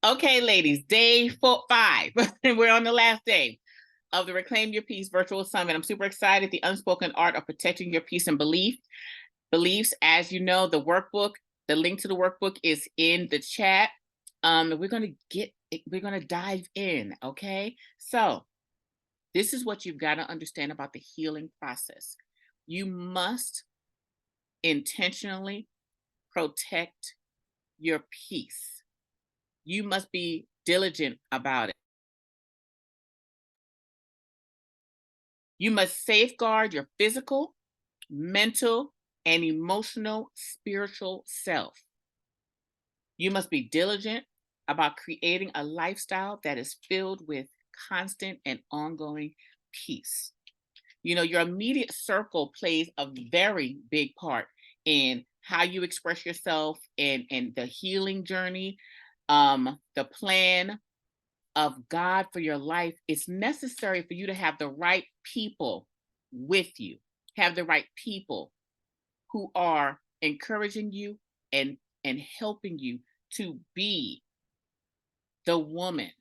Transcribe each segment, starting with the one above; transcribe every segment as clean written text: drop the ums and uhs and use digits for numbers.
Okay, ladies, day 5, and we're on the last day of the Reclaim Your Peace virtual summit. I'm super excited. The unspoken art of protecting your peace and beliefs. As you know, the link to the workbook is in the chat. We're gonna dive in. Okay, so this is what you've got to understand about the healing process. You must intentionally protect your peace. You must be diligent about it. You must safeguard your physical, mental, and emotional, spiritual self. You must be diligent about creating a lifestyle that is filled with constant and ongoing peace. You know, your immediate circle plays a very big part in how you express yourself and the healing journey, the plan of God for your life. It's necessary for you to have the right people with you, have the right people who are encouraging you and helping you to be the woman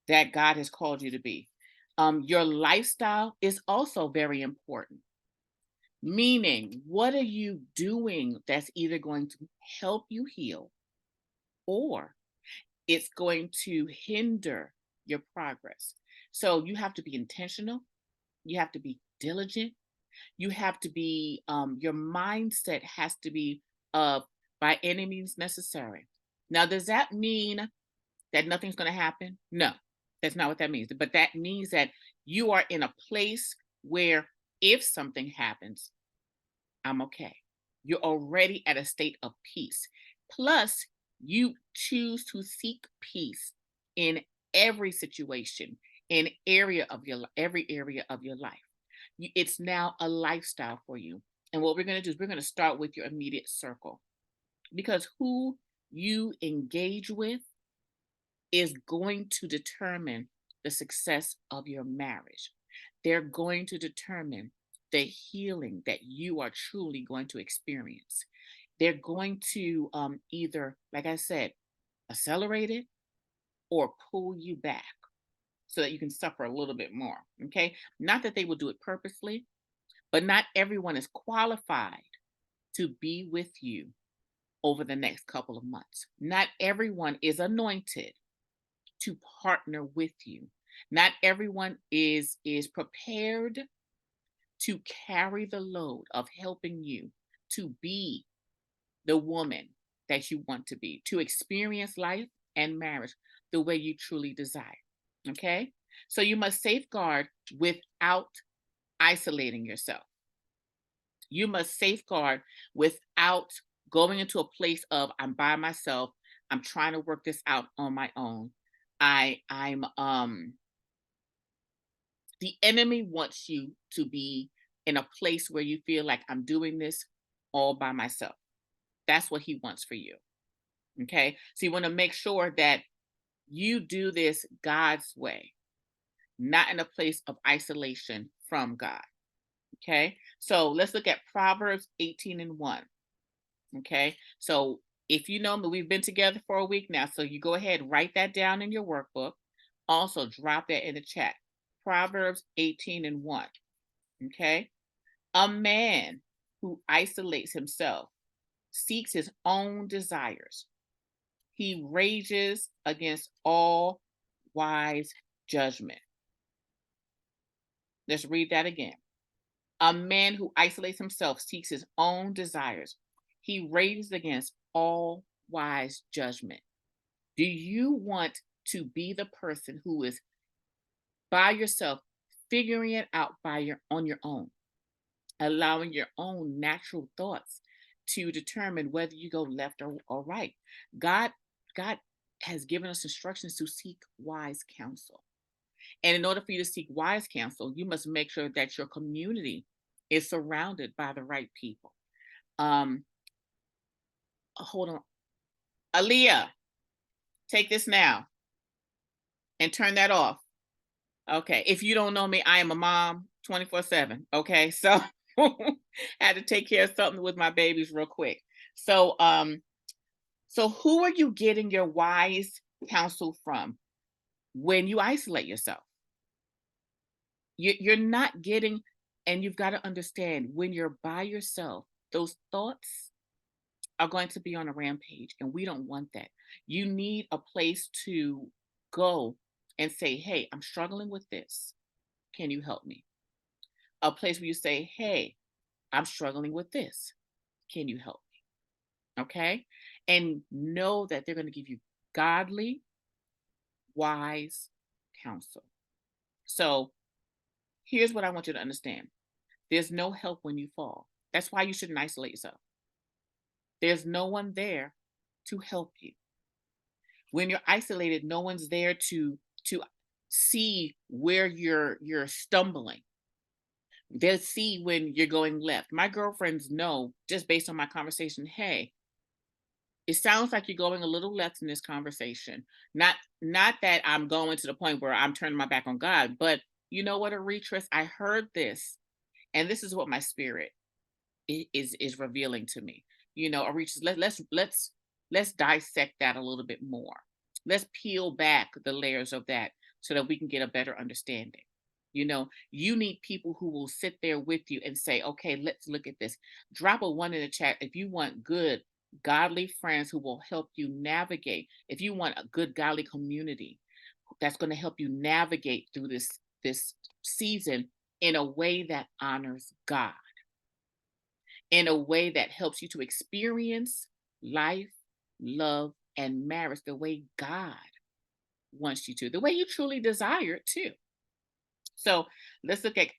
that God has called you to be. Your lifestyle is also very important. Meaning, what are you doing that's either going to help you heal or it's going to hinder your progress? So you have to be intentional. You have to be diligent. You have to be, your mindset has to be by any means necessary. Now, does that mean that nothing's going to happen? No, that's not what that means. But that means that you are in a place where if something happens, I'm okay. You're already at a state of peace. Plus, you choose to seek peace in every situation, in every area of your life. It's now a lifestyle for you. And what we're going to do is we're going to start with your immediate circle because who you engage with is going to determine the success of your marriage. They're going to determine the healing that you are truly going to experience. They're going to either, like I said, accelerate it or pull you back so that you can suffer a little bit more. Okay. Not that they will do it purposely, but not everyone is qualified to be with you over the next couple of months. Not everyone is anointed to partner with you. Not everyone is prepared to carry the load of helping you to be the woman that you want to be, to experience life and marriage the way you truly desire. Okay? So you must safeguard without isolating yourself. You must safeguard without going into a place of I'm by myself. I'm trying to work this out on my own. I'm the enemy wants you to be in a place where you feel like I'm doing this all by myself. That's what he wants for you. Okay? So you want to make sure that you do this God's way, not in a place of isolation from God. Okay? So let's look at Proverbs 18:1. Okay? So if you know me, we've been together for a week now. So you go ahead, write that down in your workbook. Also, drop that in the chat. Proverbs 18:1. Okay? A man who isolates himself seeks his own desires. He rages against all wise judgment. Let's read that again. A man who isolates himself seeks his own desires. He rages against all wise judgment. Do you want to be the person who is by yourself, figuring it out on your own, allowing your own natural thoughts to determine whether you go left or right? God has given us instructions to seek wise counsel. And in order for you to seek wise counsel, you must make sure that your community is surrounded by the right people. Hold on. Aaliyah, take this now and turn that off. Okay. If you don't know me, I am a mom 24/7. Okay. So had to take care of something with my babies real quick. So who are you getting your wise counsel from when you isolate yourself. You're not getting, and you've got to understand when you're by yourself, those thoughts are going to be on a rampage, and we don't want that. You need a place to go and say, "Hey, I'm struggling with this. Can you help me?" A place where you say, "Hey, I'm struggling with this. Can you help me?" Okay? And know that they're going to give you godly, wise counsel. So, here's what I want you to understand. There's no help when you fall. That's why you shouldn't isolate yourself. There's no one there to help you. When you're isolated, no one's there to see where you're stumbling. They'll see when you're going left. My girlfriends know just based on my conversation, hey, it sounds like you're going a little left in this conversation. Not that I'm going to the point where I'm turning my back on God, but you know what, Arrettres, I heard this, and this is what my spirit is revealing to me. Arrettres, let's dissect that a little bit more. Let's peel back the layers of that so that we can get a better understanding. You need people who will sit there with you and say, okay, let's look at this. Drop a one in the chat if you want good, godly friends who will help you navigate. If you want a good, godly community that's going to help you navigate through this season in a way that honors God, in a way that helps you to experience life, love, and marriage the way God wants you to, the way you truly desire it too. So let's look at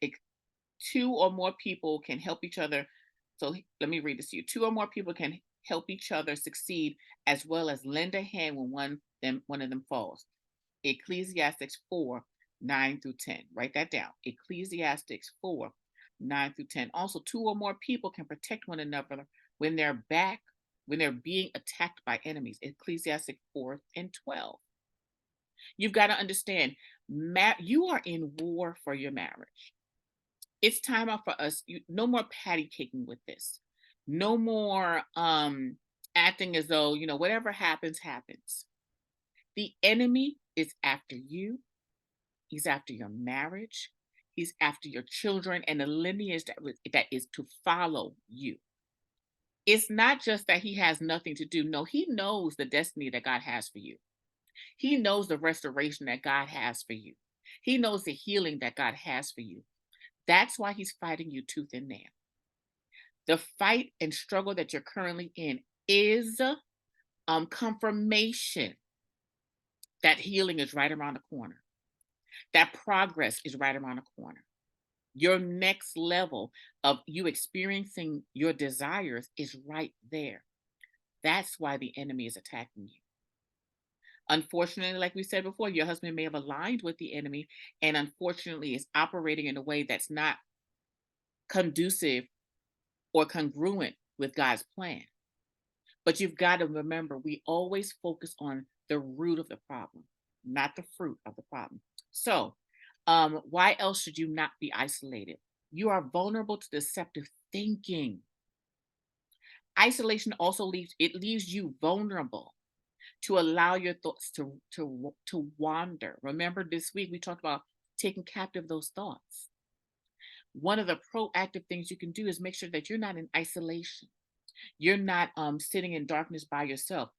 two or more people can help each other. So let me read this to you. Two or more people can help each other succeed as well as lend a hand when one of them falls. Ecclesiastes 4, 9 through 10. Write that down. Ecclesiastes 4, 9 through 10. Also, two or more people can protect one another when they're being attacked by enemies. Ecclesiastes 4 and 12. You've got to understand, you are in war for your marriage. It's time out for us. No more patty caking with this. No more acting as though, whatever happens, happens. The enemy is after you. He's after your marriage. He's after your children and the lineage that is to follow you. It's not just that he has nothing to do. No, he knows the destiny that God has for you. He knows the restoration that God has for you. He knows the healing that God has for you. That's why he's fighting you tooth and nail. The fight and struggle that you're currently in is confirmation that healing is right around the corner. That progress is right around the corner. Your next level of you experiencing your desires is right there. That's why the enemy is attacking you. Unfortunately, like we said before, your husband may have aligned with the enemy and unfortunately is operating in a way that's not conducive or congruent with God's plan. But you've got to remember, we always focus on the root of the problem, not the fruit of the problem. So, why else should you not be isolated? You are vulnerable to deceptive thinking. Isolation also leaves you vulnerable to allow your thoughts to wander. Remember, this week we talked about taking captive those thoughts. One of the proactive things you can do is make sure that you're not in isolation. You're not sitting in darkness by yourself.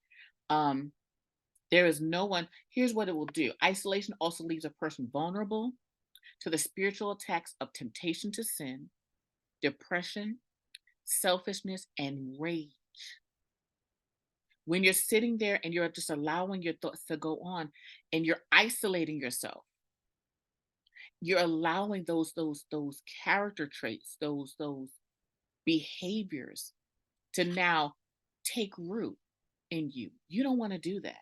There is no one. Here's what it will do. Isolation also leaves a person vulnerable to the spiritual attacks of temptation to sin, depression, selfishness, and rage. When you're sitting there and you're just allowing your thoughts to go on and you're isolating yourself, you're allowing those character traits, those behaviors to now take root in you. You don't want to do that.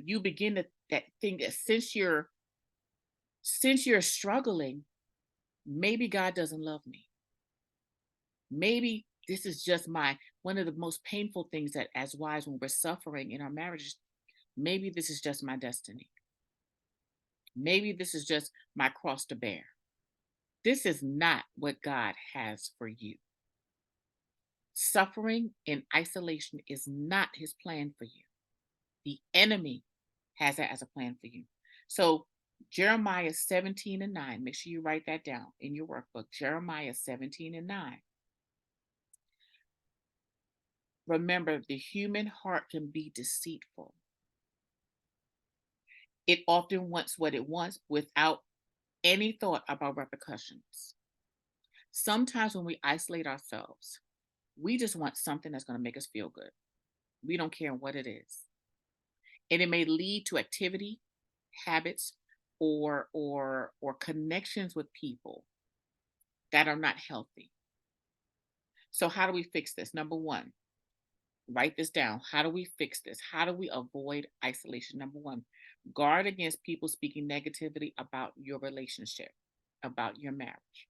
You begin to that thing that since you're struggling, maybe God doesn't love me. Maybe this is just one of the most painful things that as wives when we're suffering in our marriages, maybe this is just my destiny. Maybe this is just my cross to bear. This is not what God has for you. Suffering in isolation is not his plan for you. The enemy has that as a plan for you. So Jeremiah 17:9, make sure you write that down in your workbook. Jeremiah 17:9. Remember, the human heart can be deceitful. It often wants what it wants without any thought about repercussions. Sometimes when we isolate ourselves, we just want something that's going to make us feel good. We don't care what it is. And it may lead to activity, habits, or connections with people that are not healthy. So how do we fix this? Number one, write this down. How do we fix this? How do we avoid isolation? Number one, guard against people speaking negativity about your relationship, about your marriage.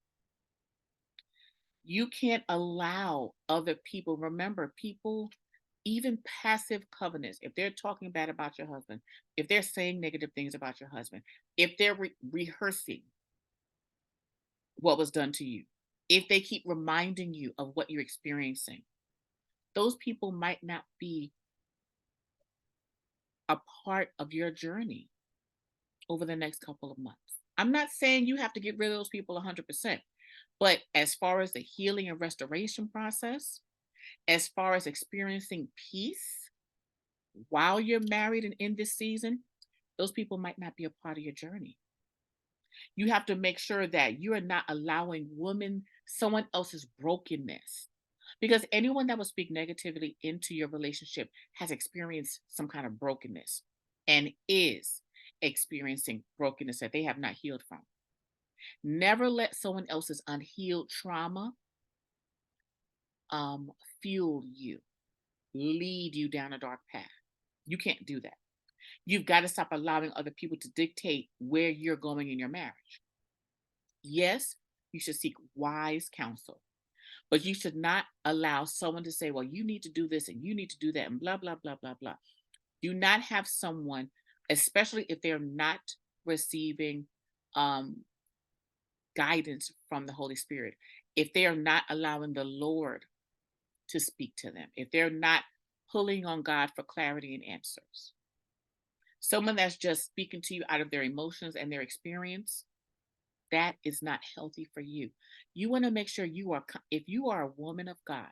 You can't allow other people, remember, people, even passive covenants, if they're talking bad about your husband, if they're saying negative things about your husband, if they're rehearsing what was done to you, if they keep reminding you of what you're experiencing, those people might not be a part of your journey over the next couple of months. I'm not saying you have to get rid of those people 100%, but as far as the healing and restoration process, as far as experiencing peace while you're married and in this season, those people might not be a part of your journey. You have to make sure that you are not allowing someone else's brokenness. Because anyone that will speak negativity into your relationship has experienced some kind of brokenness and is experiencing brokenness that they have not healed from. Never let someone else's unhealed trauma fuel you, lead you down a dark path. You can't do that. You've got to stop allowing other people to dictate where you're going in your marriage. Yes, you should seek wise counsel, but you should not allow someone to say, well, you need to do this and you need to do that and blah, blah, blah, blah, blah. Do not have someone, especially if they're not receiving guidance from the Holy Spirit, if they are not allowing the Lord to speak to them, if they're not pulling on God for clarity and answers. Someone that's just speaking to you out of their emotions and their experience, that is not healthy for you. You want to make sure if you are a woman of God,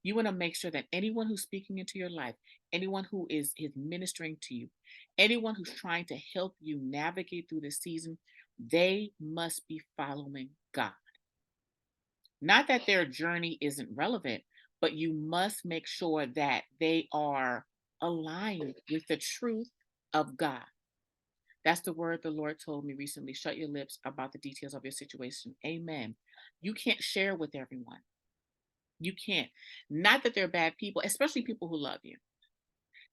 you want to make sure that anyone who's speaking into your life, anyone who is ministering to you, anyone who's trying to help you navigate through this season, they must be following God. Not that their journey isn't relevant, but you must make sure that they are aligned with the truth of God. That's the word the Lord told me recently. Shut your lips about the details of your situation. Amen. You can't share with everyone. You can't. Not that they're bad people, especially people who love you.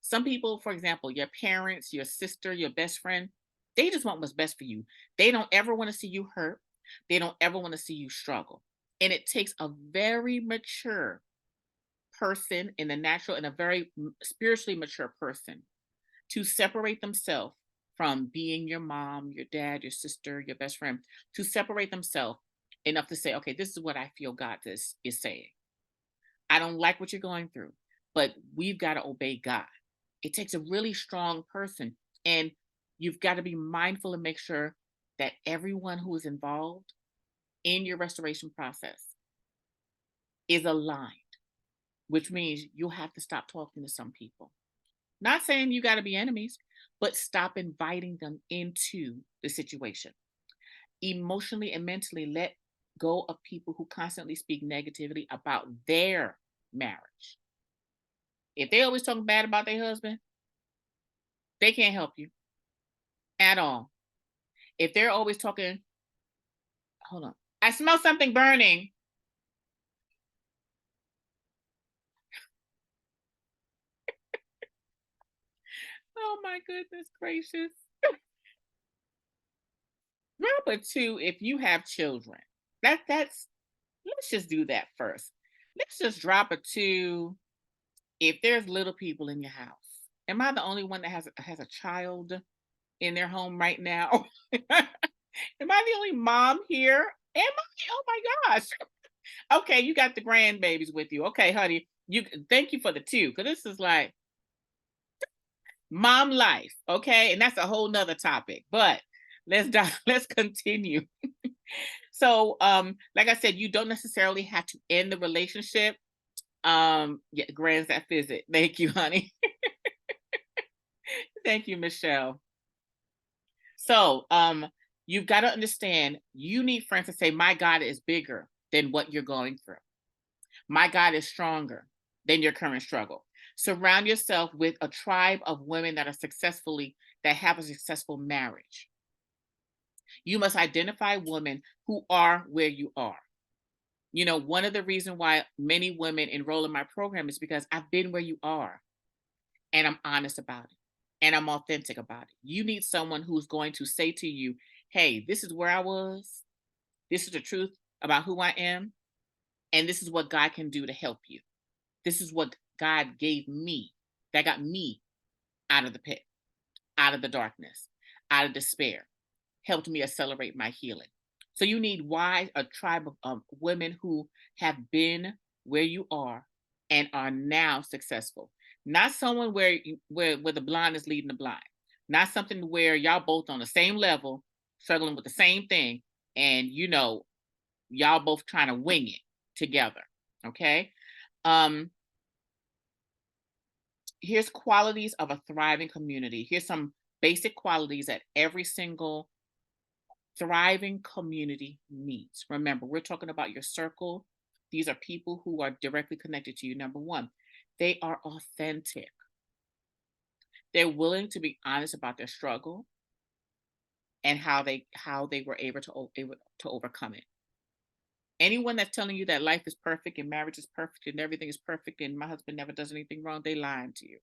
Some people, for example, your parents, your sister, your best friend, they just want what's best for you. They don't ever want to see you hurt. They don't ever want to see you struggle. And it takes a very mature person in the natural and a very spiritually mature person to separate themselves from being your mom, your dad, your sister, your best friend, to separate themselves enough to say, okay, this is what I feel God is saying. I don't like what you're going through, but we've got to obey God. It takes a really strong person, and you've got to be mindful and make sure that everyone who is involved in your restoration process is aligned, which means you'll have to stop talking to some people. Not saying you got to be enemies, but stop inviting them into the situation. Emotionally and mentally let go of people who constantly speak negativity about their marriage. If they always talking bad about their husband, they can't help you at all. If they're always talking, hold on, I smell something burning. Oh my goodness gracious. Drop a two if you have children. That's let's just do that first. Let's just drop a two if there's little people in your house. Am I the only one that has a child in their home right now? Am I the only mom here? Am I? Oh my gosh. Okay, you got the grandbabies with you. Okay, honey. You thank you for the two, because this is like Mom life, okay? And that's a whole nother topic, but let's continue. So, like I said, you don't necessarily have to end the relationship. Yeah, grants that visit. Thank you, honey. Thank you, Michelle. So, you've got to understand you need friends to say, my God is bigger than what you're going through. My God is stronger than your current struggle. Surround yourself with a tribe of women that have a successful marriage. You must identify women who are where you are. You know, one of the reasons why many women enroll in my program is because I've been where you are and I'm honest about it and I'm authentic about it. You need someone who's going to say to you, hey, this is where I was. This is the truth about who I am. And this is what God can do to help you. This is what God gave me that got me out of the pit, out of the darkness, out of despair, helped me accelerate my healing. So you need a tribe of women who have been where you are and are now successful. Not someone where the blind is leading the blind. Not something where y'all both on the same level, struggling with the same thing, and y'all both trying to wing it together. Okay. Um, Here's qualities of a thriving community. Here's some basic qualities that every single thriving community needs. Remember, we're talking about your circle. These are people who are directly connected to you. Number one, they are authentic. They're willing to be honest about their struggle and how they were able to overcome it. Anyone that's telling you that life is perfect and marriage is perfect and everything is perfect and my husband never does anything wrong, they lying to you.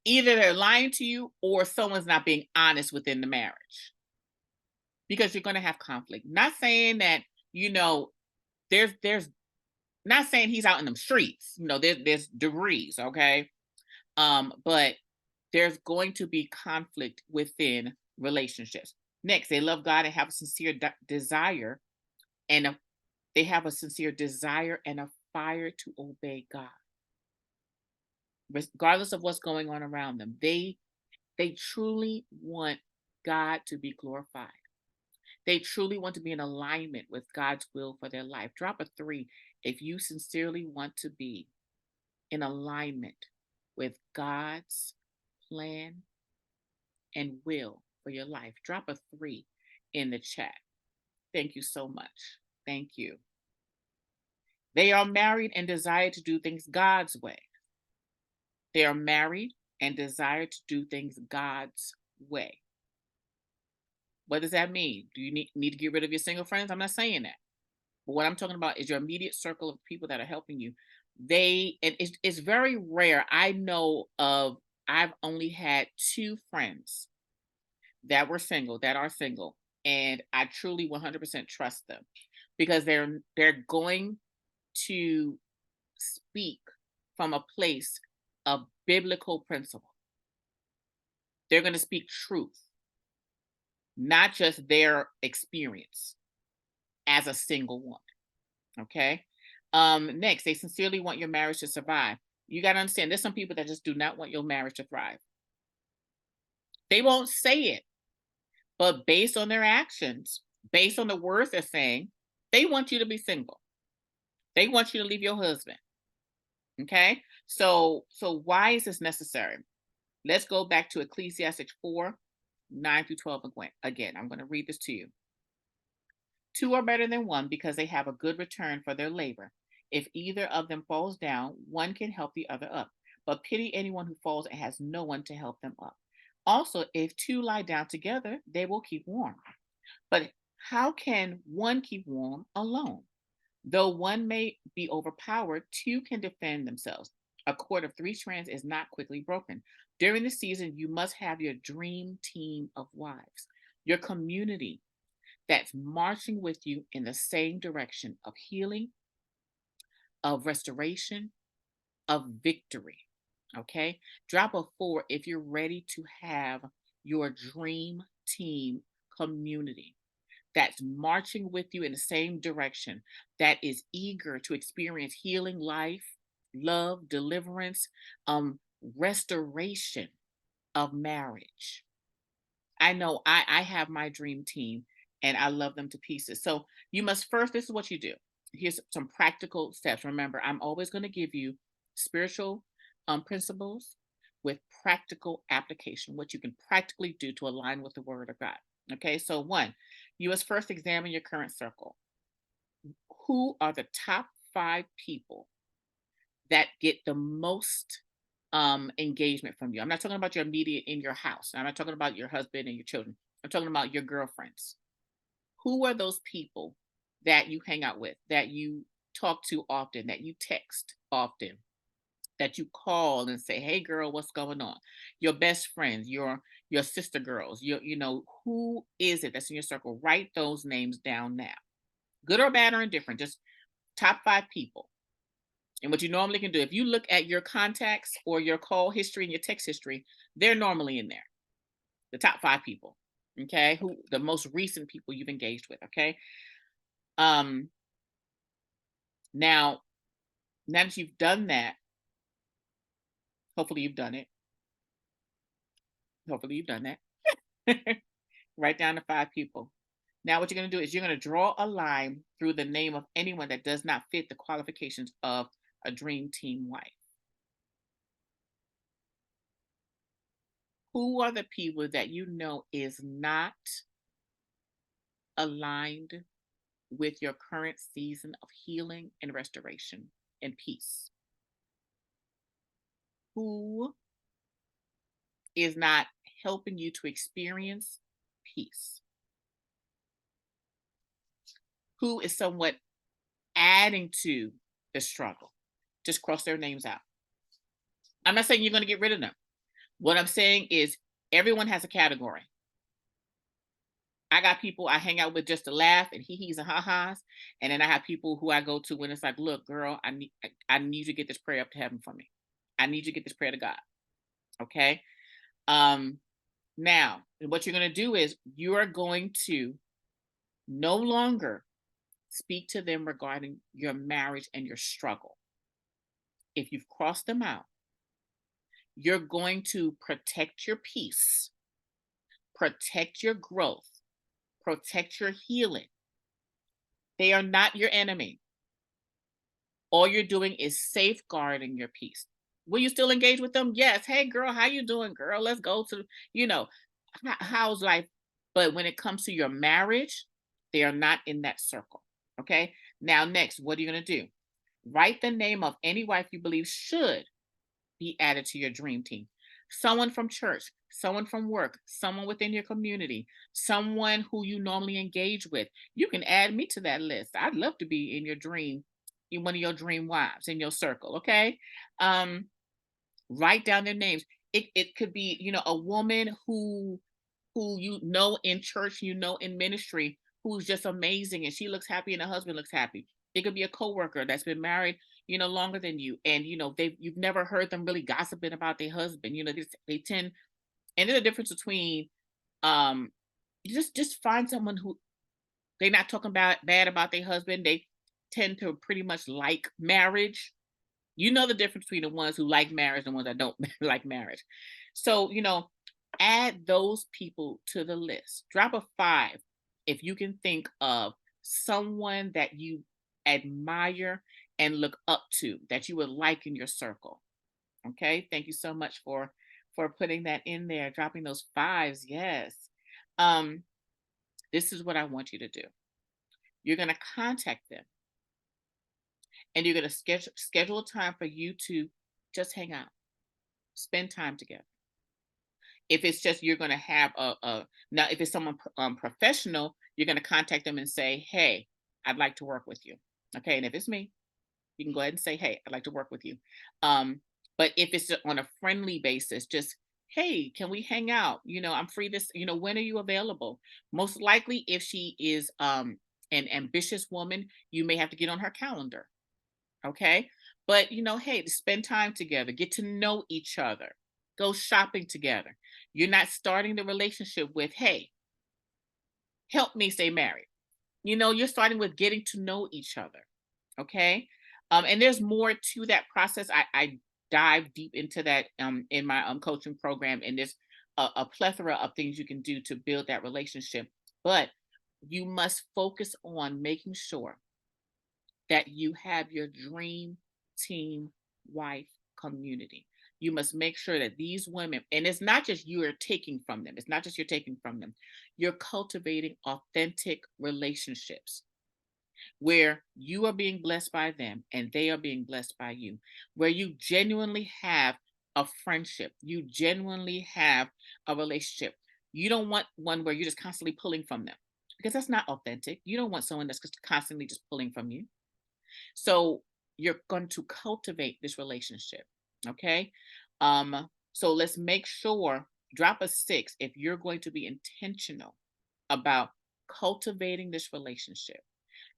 Either they're lying to you or someone's not being honest within the marriage because you're going to have conflict. Not saying that, there's not saying he's out in the streets. There's degrees, okay? But there's going to be conflict within relationships. Next, they love God and have a sincere desire and they have a sincere desire and a fire to obey God. Regardless of what's going on around them, they truly want God to be glorified. They truly want to be in alignment with God's will for their life. Drop a 3 if you sincerely want to be in alignment with God's plan and will for your life. Drop a 3 in the chat. Thank you so much. Thank you. They are married and desire to do things God's way. They are married and desire to do things God's way. What does that mean? Do you need to get rid of your single friends? I'm not saying that. But what I'm talking about is your immediate circle of people that are helping you. It's very rare. I've only had 2 friends that are single, and I truly 100% trust them because they're going to speak from a place of biblical principle. They're going to speak truth, not just their experience as a single woman. Okay. Next, they sincerely want your marriage to survive. You got to understand there's some people that just do not want your marriage to thrive. They won't say it, but based on their actions, based on the words they're saying, they want you to be single. They want you to leave your husband. Okay. So why is this necessary? Let's go back to Ecclesiastes 4:9-12 again. I'm going to read this to you. 2 are better than 1 because they have a good return for their labor. If either of them falls down, one can help the other up. But pity anyone who falls and has no one to help them up. Also, if 2 lie down together, they will keep warm. But how can one keep warm alone? Though one may be overpowered, 2 can defend themselves. A cord of 3 strands is not quickly broken. During the season, you must have your dream team of wives, your community that's marching with you in the same direction of healing, of restoration, of victory. Okay? Drop a 4 if you're ready to have your dream team community that's marching with you in the same direction, that is eager to experience healing, life, love, deliverance, restoration. of marriage. I know I have my dream team and I love them to pieces. So you must first, this is what you do. Here's some practical steps. Remember, I'm always going to give you spiritual principles with practical application, what you can practically do to align with the word of God. Okay, so one, you must first examine your current circle. Who are the top 5 people that get the most engagement from you? I'm not talking about your immediate in your house. I'm not talking about your husband and your children. I'm talking about your girlfriends. Who are those people that you hang out with, that you talk to often, that you text often, that you call and say, "Hey girl, what's going on?" Your best friends, your sister girls, who is it that's in your circle? Write those names down now. Good or bad or indifferent, just top 5 people. And what you normally can do, if you look at your contacts or your call history and your text history, they're normally in there. The top 5 people. Okay. Who the most recent people you've engaged with. Okay. Um, now, now that you've done that, hopefully you've done it. Hopefully you've done that. Write down the 5 people. Now, what you're going to do is you're going to draw a line through the name of anyone that does not fit the qualifications of a dream team wife. Who are the people that you know is not aligned with your current season of healing and restoration and peace? Who is not helping you to experience peace? Who is somewhat adding to the struggle? Just cross their names out. I'm not saying you're going to get rid of them. What I'm saying is everyone has a category. I got people I hang out with just to laugh and hee-hees and ha-has. And then I have people who I go to when it's like, look, girl, I need you to get this prayer up to heaven for me. I need you to get this prayer to God. Okay. Now what you're going to do is you are going to no longer speak to them regarding your marriage and your struggle. If you've crossed them out, you're going to protect your peace, protect your growth, protect your healing. They are not your enemy. All you're doing is safeguarding your peace. Will you still engage with them? Yes. Hey girl, how you doing, girl? Let's go to, how's life? But when it comes to your marriage, they are not in that circle. Okay. Now, next, what are you going to do? Write the name of any wife you believe should be added to your dream team. Someone from church, someone from work, someone within your community, someone who you normally engage with. You can add me to that list. I'd love to be in your dream, in one of your dream wives in your circle. Okay. Um, Write down their names. It could be, a woman who in church, in ministry, who's just amazing and she looks happy and her husband looks happy. It could be a coworker that's been married, longer than you, and you've never heard them really gossiping about their husband. They tend, and there's a difference between um you just find someone who they're not talking about bad about their husband. They tend to pretty much like marriage. You know the difference between the ones who like marriage and the ones that don't like marriage. So, add those people to the list. Drop a 5 if you can think of someone that you admire and look up to, that you would like in your circle. Okay? Thank you so much for putting that in there, dropping those 5s. Yes. Um this is what I want you to do. You're going to contact them and you're going to schedule a time for you to just hang out, spend time together. If it's just you're going to have now if it's someone professional, you're going to contact them and say, "Hey, I'd like to work with you." Okay, and if it's me, you can go ahead and say, "Hey, I'd like to work with you." But if it's on a friendly basis, just, "Hey, can we hang out? I'm free this. When are you available?" Most likely, if she is an ambitious woman, you may have to get on her calendar. Okay. But, hey, to spend time together, get to know each other, go shopping together. You're not starting the relationship with, "Hey, help me stay married." You're starting with getting to know each other. Okay. And there's more to that process. I dive deep into that in my coaching program, and there's a plethora of things you can do to build that relationship. But you must focus on making sure that you have your dream team wife community. You must make sure that these women, and it's not just you are taking from them, it's not just you're taking from them, you're cultivating authentic relationships where you are being blessed by them and they are being blessed by you, where you genuinely have a friendship, you genuinely have a relationship. You don't want one where you're just constantly pulling from them because that's not authentic. You don't want someone that's just constantly just pulling from you. So you're going to cultivate this relationship. Okay. So let's make sure, drop a 6 if you're going to be intentional about cultivating this relationship.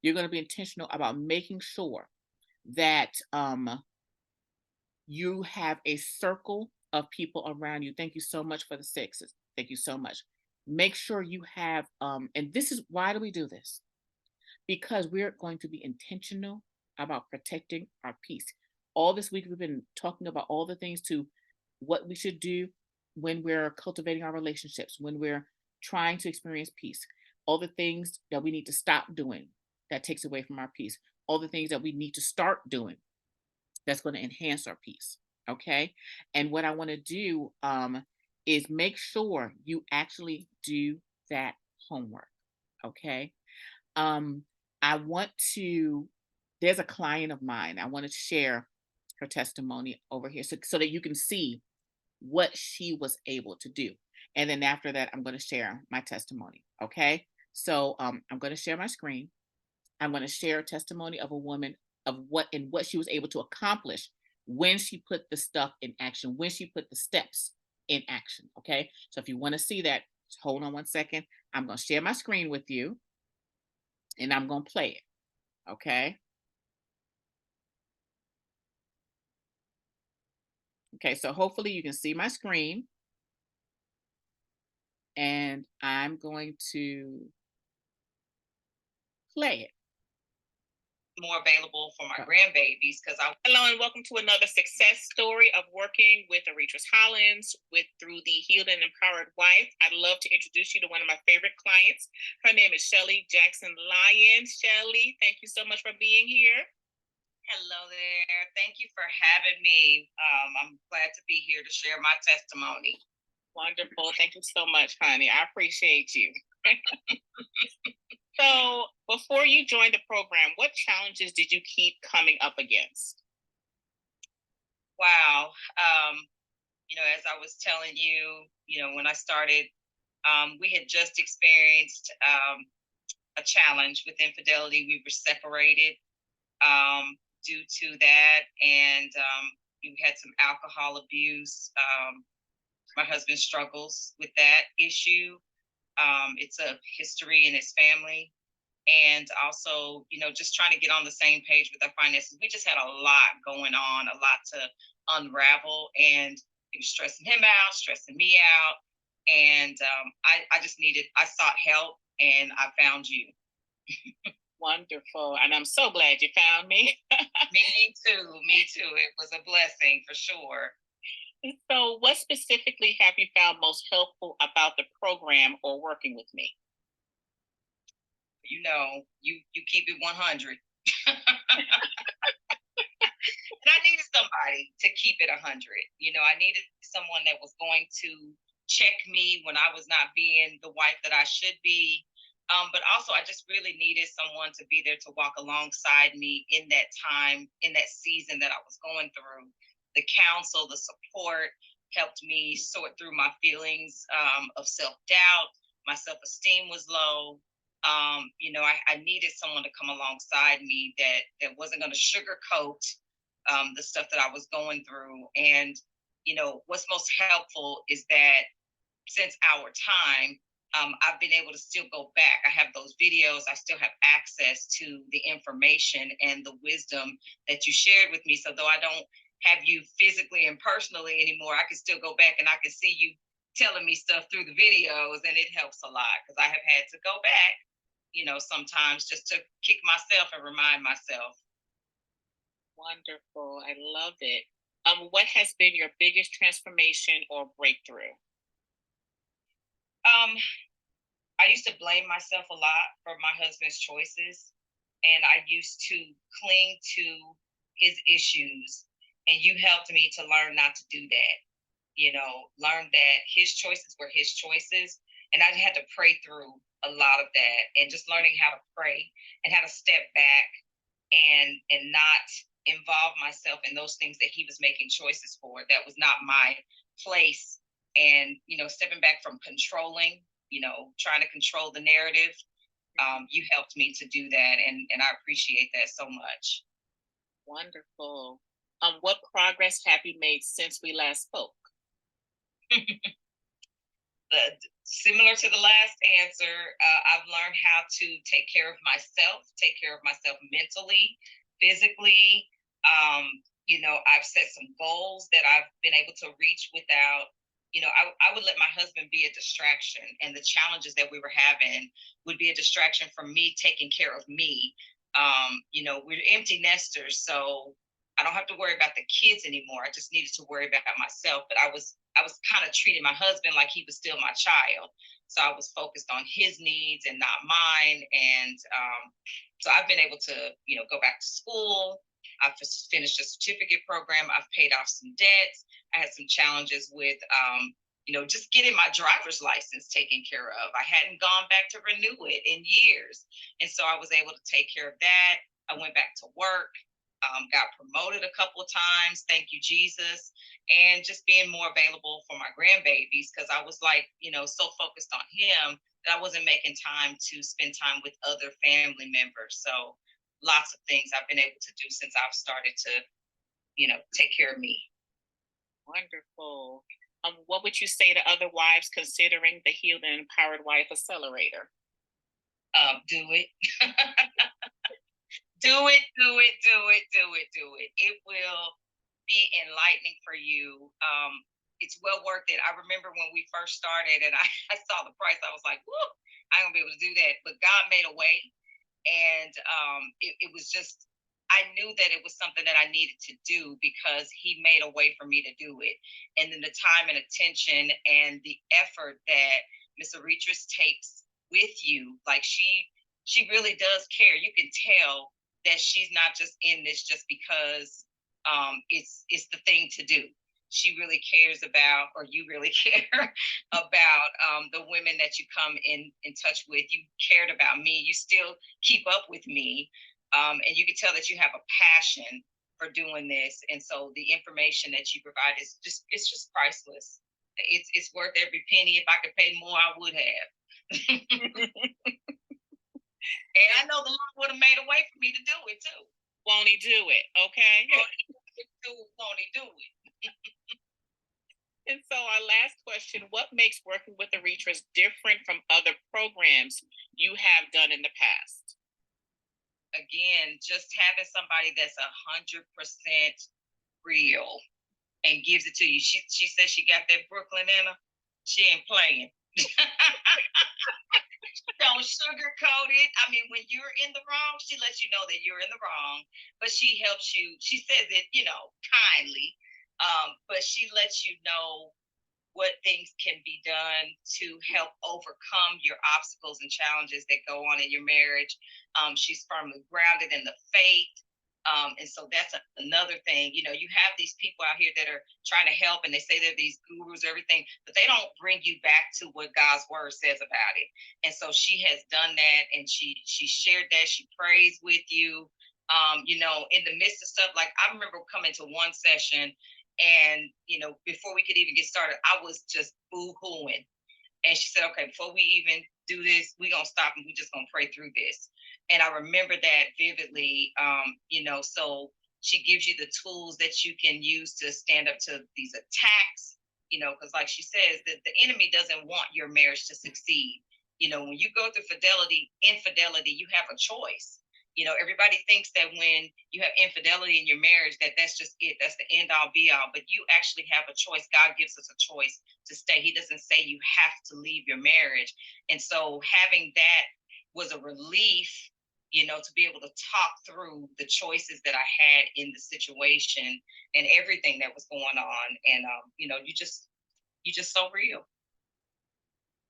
You're going to be intentional about making sure that you have a circle of people around you. Thank you so much for the 6s. Thank you so much. Make sure you have, and this is why do we do this? Because we're going to be intentional about protecting our peace. All this week, we've been talking about all the things to what we should do when we're cultivating our relationships, when we're trying to experience peace, all the things that we need to stop doing that takes away from our peace, all the things that we need to start doing that's going to enhance our peace. Okay. And what I want to do is make sure you actually do that homework. Okay. Um, I want to, there's a client of mine. I want to share her testimony over here so that you can see what she was able to do. And then after that, I'm going to share my testimony. Okay. So I'm going to share my screen. I'm going to share a testimony of a woman of what she was able to accomplish when she put the stuff in action, when she put the steps in action. Okay. So if you want to see that, just hold on one second. I'm going to share my screen with you and I'm going to play it. Okay. Okay. So hopefully you can see my screen and I'm going to play it. More available for my grandbabies because I. Hello and welcome to another success story of working with Arrettres Hollins through the Healed and Empowered Wife. I'd love to introduce you to one of my favorite clients. Her name is Shelly Jackson Lyon. Shelly, thank you so much for being here. Hello there. Thank you for having me. I'm glad to be here to share my testimony. Wonderful. Thank you so much, honey. I appreciate you. So, before you joined the program, what challenges did you keep coming up against? Wow. As I was telling you, when I started, we had just experienced a challenge with infidelity. We were separated due to that, and we had some alcohol abuse. My husband struggles with that issue. It's a history in his family. And also, just trying to get on the same page with our finances. We just had a lot going on, a lot to unravel. And it was stressing him out, stressing me out. And I sought help and I found you. Wonderful. And I'm so glad you found me. Me too. Me too. It was a blessing for sure. So, what specifically have you found most helpful about the program or working with me? You keep it 100. And I needed somebody to keep it 100. I needed someone that was going to check me when I was not being the wife that I should be. But also, I just really needed someone to be there to walk alongside me in that time, in that season that I was going through. The counsel, the support helped me sort through my feelings of self-doubt. My self-esteem was low. I needed someone to come alongside me that wasn't going to sugarcoat the stuff that I was going through. And, what's most helpful is that since our time, I've been able to still go back. I have those videos. I still have access to the information and the wisdom that you shared with me. So though I don't have you physically and personally anymore, I can still go back and I can see you telling me stuff through the videos, and it helps a lot because I have had to go back, sometimes just to kick myself and remind myself. Wonderful. I love it. What has been your biggest transformation or breakthrough? I used to blame myself a lot for my husband's choices, and I used to cling to his issues. And you helped me to learn not to do that. Learn that his choices were his choices, and I had to pray through a lot of that, and just learning how to pray and how to step back and not involve myself in those things that he was making choices for. That was not my place. And stepping back from controlling, trying to control the narrative. You helped me to do that, and I appreciate that so much. Wonderful. What progress have you made since we last spoke? Similar to the last answer, I've learned how to take care of myself mentally, physically. I've set some goals that I've been able to reach without, I would let my husband be a distraction, and the challenges that we were having would be a distraction from me taking care of me. We're empty nesters, so I don't have to worry about the kids anymore. I just needed to worry about myself. But I was kind of treating my husband like he was still my child. So I was focused on his needs and not mine. And so I've been able to, go back to school. I've just finished a certificate program. I've paid off some debts. I had some challenges with, just getting my driver's license taken care of. I hadn't gone back to renew it in years. And so I was able to take care of that. I went back to work. Got promoted a couple of times, thank you, Jesus, and just being more available for my grandbabies, because I was like, so focused on him that I wasn't making time to spend time with other family members. So lots of things I've been able to do since I've started to, take care of me. Wonderful. What would you say to other wives considering the Healed and Empowered Wife Accelerator? Do it. Do it, do it, do it, do it, do it. It will be enlightening for you. It's well worth it. I remember when we first started and I saw the price, I was like, whoa, I'm gonna be able to do that. But God made a way. And it was just, I knew that it was something that I needed to do because he made a way for me to do it. And then the time and attention and the effort that Miss Arrettres takes with you, like she really does care. You can tell that she's not just in this just because it's the thing to do. She really cares about, or you really care about the women that you come in touch with. You cared about me. You still keep up with me, and you can tell that you have a passion for doing this. And so the information that you provide is just priceless. It's worth every penny. If I could pay more, I would have. And I know the Lord would have made a way for me to do it too. Won't he do it? Okay. Won't he do it? And so our last question, what makes working with Arrettres different from other programs you have done in the past? Again, just having somebody that's 100% real and gives it to you. She says she got that Brooklyn in her. She ain't playing. Don't sugarcoat it. I mean, when you're in the wrong, she lets you know that you're in the wrong, but she helps you. She says it, kindly, but she lets you know what things can be done to help overcome your obstacles and challenges that go on in your marriage. She's firmly grounded in the faith. And so that's another thing. You have these people out here that are trying to help, and they say they're these gurus, everything, but they don't bring you back to what God's word says about it. And so she has done that, and she shared that. She prays with you. In the midst of stuff. Like, I remember coming to one session, and before we could even get started, I was just boo-hooing. And she said, okay, before we even do this, we're going to stop and we're just going to pray through this. And I remember that vividly, so she gives you the tools that you can use to stand up to these attacks, because like she says, that the enemy doesn't want your marriage to succeed. When you go through infidelity, you have a choice. Everybody thinks that when you have infidelity in your marriage, that's just it. That's the end all be all. But you actually have a choice. God gives us a choice to stay. He doesn't say you have to leave your marriage. And so having that was a relief, to be able to talk through the choices that I had in the situation and everything that was going on. And, you just so real.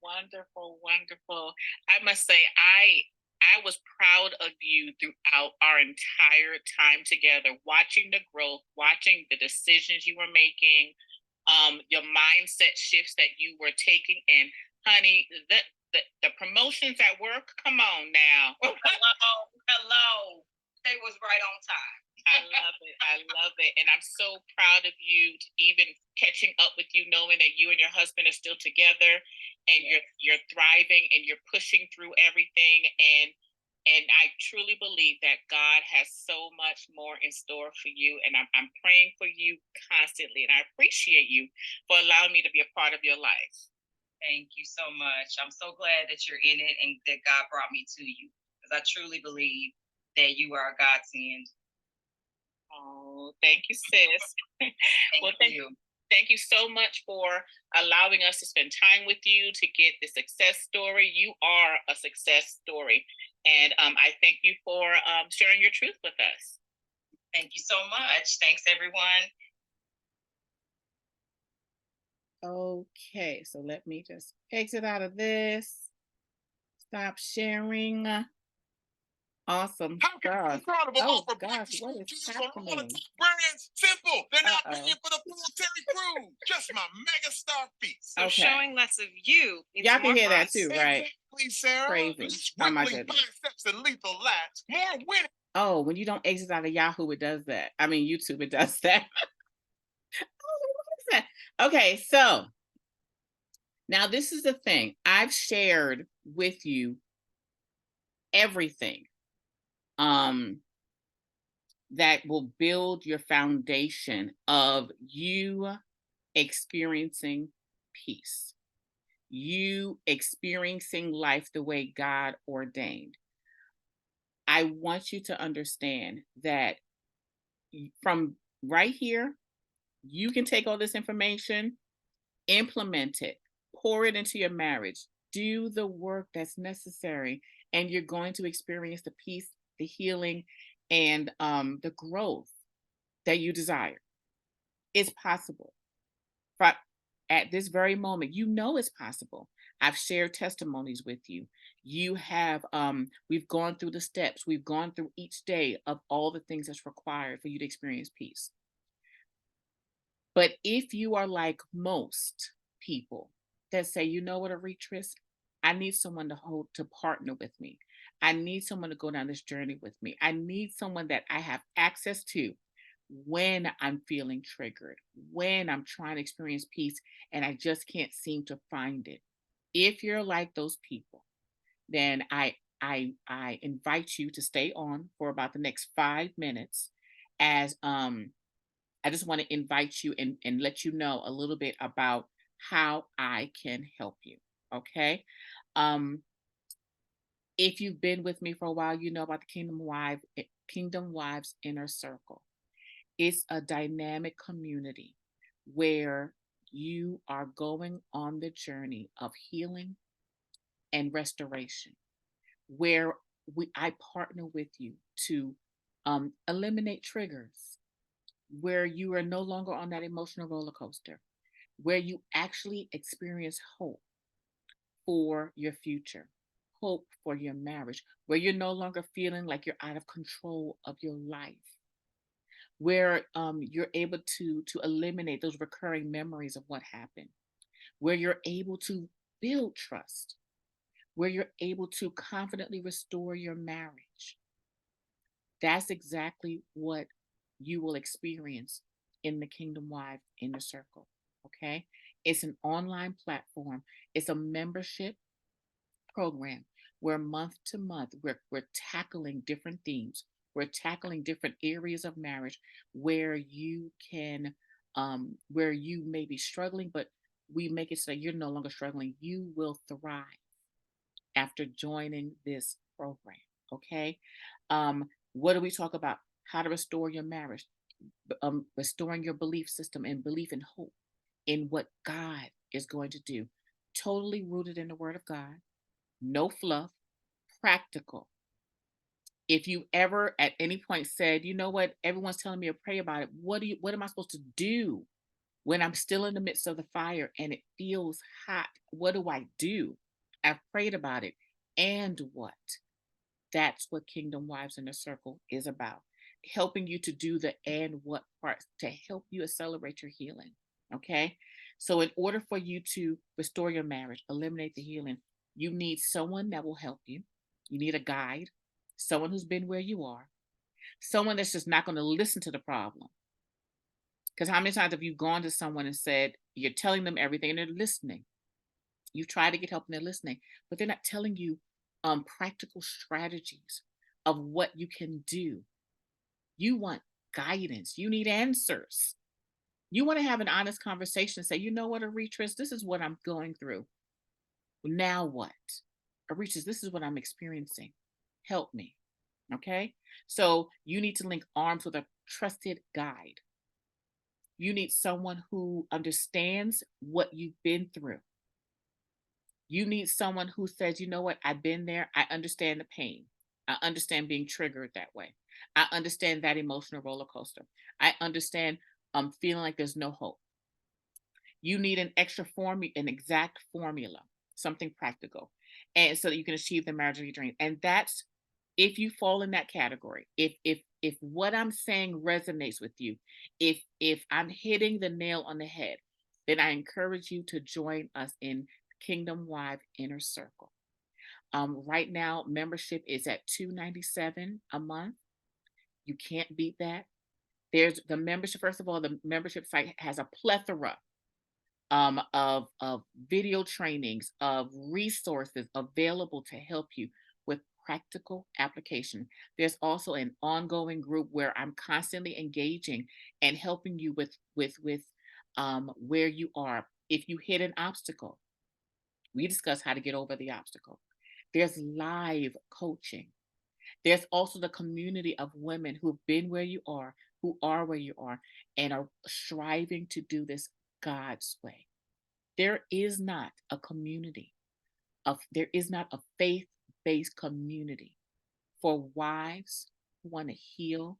Wonderful, wonderful. I must say, I was proud of you throughout our entire time together, watching the growth, watching the decisions you were making, your mindset shifts that you were taking, and honey, the promotions at work. Come on now. Hello, hello. They was right on time. I love it. I love it. And I'm so proud of you to even catching up with you, knowing that you and your husband are still together and Yes. you're thriving and you're pushing through everything. And I truly believe that God has so much more in store for you. And I'm praying for you constantly. And I appreciate you for allowing me to be a part of your life. Thank you so much. I'm so glad that you're in it and that God brought me to you because I truly believe that you are a godsend. Oh, thank you, sis. Thank Well, you. thank you so much for allowing us to spend time with you to get the success story. You are a success story. And I thank you for sharing your truth with us. Thank you so much. Thanks, everyone. Okay, so let me just exit out of this. Stop sharing. Awesome. How can Gosh. Carnival Oh offer back gosh, to what school is deals on all the happening? top brands? Simple. They're not Uh-oh. paying for the military crew. Just my mega star fees. So Okay. showing less of you means Y'all can more hear for that us. too, right? Exactly, Sarah. Crazy. Less Oh my rippling goodness. biceps and lethal lats. More winning. Oh, when you don't exit out of Yahoo, it does that. I mean, YouTube, it does that. Oh, what is that? Okay, so now this is the thing. I've shared with you everything that will build your foundation of you experiencing peace, you experiencing life the way God ordained. I want you to understand that from right here, you can take all this information, implement it, pour it into your marriage, do the work that's necessary, and you're going to experience the peace, the healing, and the growth that you desire. It's possible. But at this very moment, you know it's possible. I've shared testimonies with you. You have we've gone through the steps, we've gone through each day of all the things that's required for you to experience peace. But if you are like most people that say, you know what, Arrettres, I need someone to partner with me. I need someone to go down this journey with me. I need someone that I have access to when I'm feeling triggered, when I'm trying to experience peace and I just can't seem to find it. If you're like those people, then I invite you to stay on for about the next 5 minutes as I just want to invite you and let you know a little bit about how I can help you. Okay. Um, if you've been with me for a while, you know about the Kingdom Wives Inner Circle. It's a dynamic community where you are going on the journey of healing and restoration, where I partner with you to eliminate triggers, where you are no longer on that emotional roller coaster, where you actually experience hope for your future, hope for your marriage, where you're no longer feeling like you're out of control of your life, where you're able to eliminate those recurring memories of what happened, where you're able to build trust, where you're able to confidently restore your marriage. That's exactly what you will experience in the Kingdom Wives Inner Circle. Okay. It's an online platform, it's a membership program where month to month we're tackling different themes. We're tackling different areas of marriage where you can, where you may be struggling, but we make it so you're no longer struggling. You will thrive after joining this program. Okay. What do we talk about? How to restore your marriage, restoring your belief system and belief and hope in what God is going to do. Totally rooted in the Word of God, no fluff, practical. If you ever at any point said, you know what, everyone's telling me to pray about it, what am I supposed to do? When I'm still in the midst of the fire and it feels hot, what do I do? I've prayed about it. And what? That's what Kingdom Wives in a Circle is about. Helping you to do the and what parts to help you accelerate your healing. Okay. So, in order for you to restore your marriage, eliminate the healing, you need someone that will help you. You need a guide, someone who's been where you are, someone that's just not going to listen to the problem. Because how many times have you gone to someone and said, you're telling them everything and they're listening? You try to get help and they're listening, but they're not telling you practical strategies of what you can do. You want guidance. You need answers. You want to have an honest conversation. Say, you know what, Arrettres, this is what I'm going through. Now what? Arrettres, this is what I'm experiencing. Help me. Okay. So you need to link arms with a trusted guide. You need someone who understands what you've been through. You need someone who says, you know what, I've been there. I understand the pain. I understand being triggered that way. I understand that emotional roller coaster. I understand feeling like there's no hope. You need an extra formula, an exact formula, something practical, and so that you can achieve the marriage of your dreams. And that's if you fall in that category. If what I'm saying resonates with you, if I'm hitting the nail on the head, then I encourage you to join us in Kingdom Wife Inner Circle. Right now, membership is at $297 a month. You can't beat that. There's the membership. First of all, the membership site has a plethora of video trainings, of resources available to help you with practical application. There's also an ongoing group where I'm constantly engaging and helping you with where you are. If you hit an obstacle, we discuss how to get over the obstacle. There's live coaching. There's also the community of women who've been where you are, who are where you are, and are striving to do this God's way. There is not a community there is not a faith-based community for wives who want to heal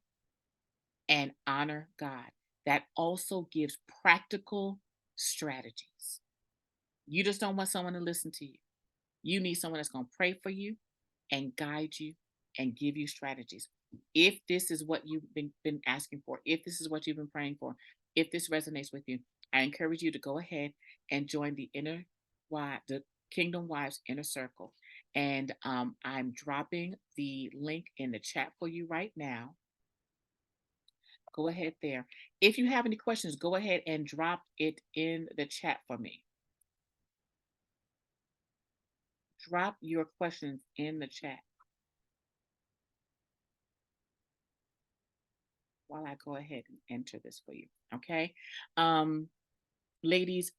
and honor God that also gives practical strategies. You just don't want someone to listen to you. You need someone that's going to pray for you and guide you and give you strategies. If this is what you've been asking for, if this is what you've been praying for, if this resonates with you, I encourage you to go ahead and join the Kingdom Wives Inner Circle. And I'm dropping the link in the chat for you right now. Go ahead there. If you have any questions, go ahead and drop it in the chat for me. Drop your questions in the chat while I go ahead and enter this for you. Okay. Ladies,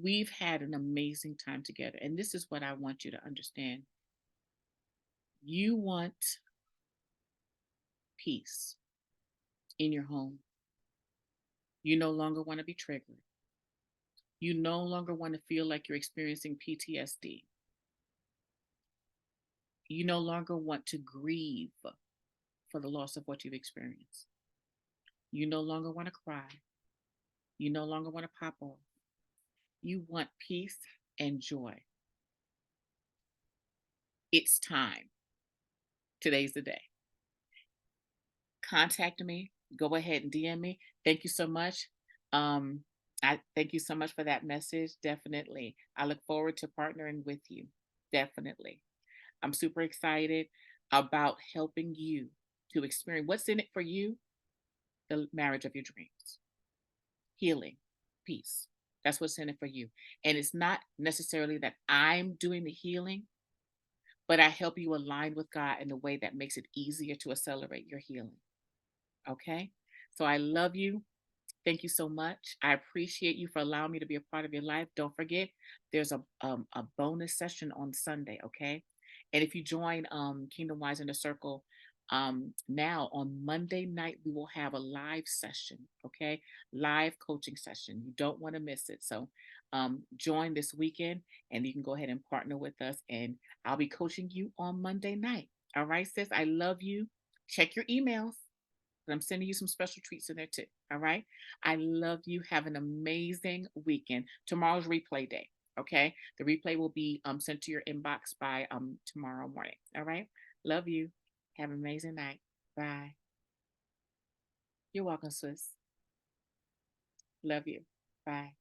we've had an amazing time together. And this is what I want you to understand. You want peace in your home. You no longer want to be triggered. You no longer want to feel like you're experiencing PTSD. You no longer want to grieve for the loss of what you've experienced. You no longer want to cry. You no longer want to pop off. You want peace and joy. It's time. Today's the day. Contact me. Go ahead and DM me. Thank you so much. I thank you so much for that message. Definitely. I look forward to partnering with you. Definitely. I'm super excited about helping you to experience what's in it for you, the marriage of your dreams, healing, peace. That's what's in it for you. And it's not necessarily that I'm doing the healing, but I help you align with God in a way that makes it easier to accelerate your healing. Okay? So I love you. Thank you so much. I appreciate you for allowing me to be a part of your life. Don't forget, there's a bonus session on Sunday, okay? And if you join Kingdom Wise in the Circle now on Monday night, we will have a live session, okay? Live coaching session. You don't want to miss it. So join this weekend and you can go ahead and partner with us. And I'll be coaching you on Monday night. All right, sis, I love you. Check your emails. But I'm sending you some special treats in there too. All right. I love you. Have an amazing weekend. Tomorrow's replay day. Okay. The replay will be sent to your inbox by tomorrow morning. All right. Love you. Have an amazing night. Bye. You're welcome, sis. Love you. Bye.